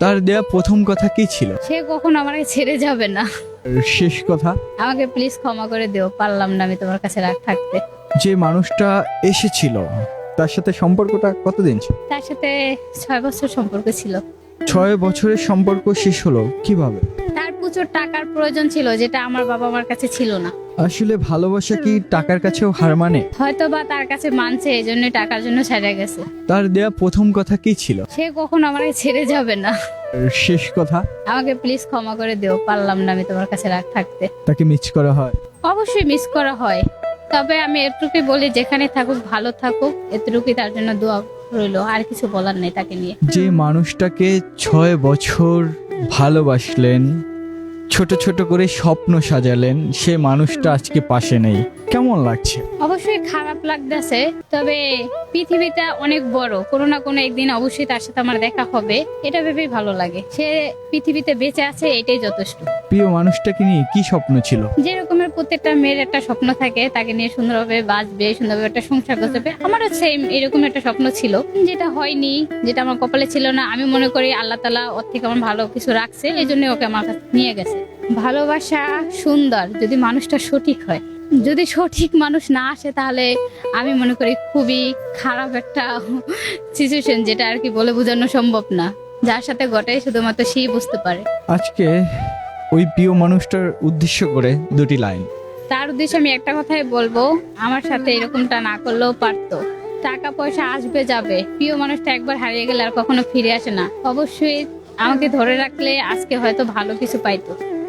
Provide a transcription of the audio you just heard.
তার দেয়া প্রথম কথা কি ছিল? সে কখনো আমাকে ছেড়ে যাবে না। শেষ কথা? আমাকে প্লিজ ক্ষমা করে দিও, পারলাম না আমি তোমার কাছে থাকতে। যে মানুষটা এসেছিল তার সাথে সম্পর্কটা কতদিন ছিল? তার সাথে 6 বছর সম্পর্ক ছিল। 6 বছরের সম্পর্ক শেষ হলো কিভাবে? তার প্রচুর টাকার প্রয়োজন ছিল, যেটা আমার বাবা মার কাছে ছিল না। আসলে ভালোবাসা কি টাকার কাছেও হার মানে? হয়তো বা তার কাছে মানছে, এই জন্যই টাকার জন্য ছেড়ে গেছে। তার দেয়া প্রথম কথা কি ছিল? সে কখনো আমাকে ছেড়ে যাবে না। শেষ কথা? আমাকে প্লিজ ক্ষমা করে দিও, পারলাম না আমি তোমার কাছে থাকতে। তাকে মিস করা হয়? অবশ্যই মিস করা হয়, তবে আমি এটুকুই বলি যেখানে থাকুক ভালো থাকুক, এতটুকুই তার জন্য দোয়া রইলো, আর কিছু বলার নেই তাকে নিয়ে। যে মানুষটাকে 6 বছর ভালোবাসলেন, ছোট ছোট করে স্বপ্ন সাজালেন, সে মানুষটা আজকে পাশে নেই, কেমন লাগছে? অবশ্যই খারাপ লাগতেছে, তবে পৃথিবীটা অনেক বড়, কোনো না কোনো একদিন অবশ্যই তার সাথে আমার দেখা হবে, এটা ভেবেই ভালো লাগে। সে পৃথিবীতে বেঁচে আছে, এটাই যথেষ্ট। প্রিয় মানুষটাকে নিয়ে কি স্বপ্ন ছিল? যে রকমের প্রত্যেকটা মেয়ের একটা স্বপ্ন থাকে, তাকে নিয়ে সুন্দরভাবে বাঁচবে, সুন্দরভাবে একটা সংসার করবে। আমারও সেম এরকম একটা স্বপ্ন ছিল, যেটা হয়নি, যেটা আমার কপালে ছিল না। আমি মনে করি আল্লাহ তাআলা ওর থেকে আমার ভালো কিছু রাখছে, এই জন্য ওকে আমার কাছে নিয়ে গেছে। ভালোবাসা সুন্দর যদি মানুষটা সঠিক হয়। যদি সঠিক মানুষ না আসে, তাহলে আমি মনে করি খুবই খারাপ একটা সিচুয়েশন, যেটা আর কি বলে বোঝানো সম্ভব না। যার সাথে ঘটে শুধুমাত্র সেই বুঝতে পারে। আজকে ওই প্রিয় মানুষটার উদ্দেশ্য করে দুটি লাইন। তার উদ্দেশ্যে আমি একটা কথাই বলবো, আমার সাথে এরকমটা না করলেও পারতো। টাকা পয়সা আসবে যাবে, প্রিয় মানুষটা একবার হারিয়ে গেলে আর কখনো ফিরে আসে না। অবশ্যই আমাকে ধরে রাখলে আজকে হয়তো ভালো কিছু পাইতো।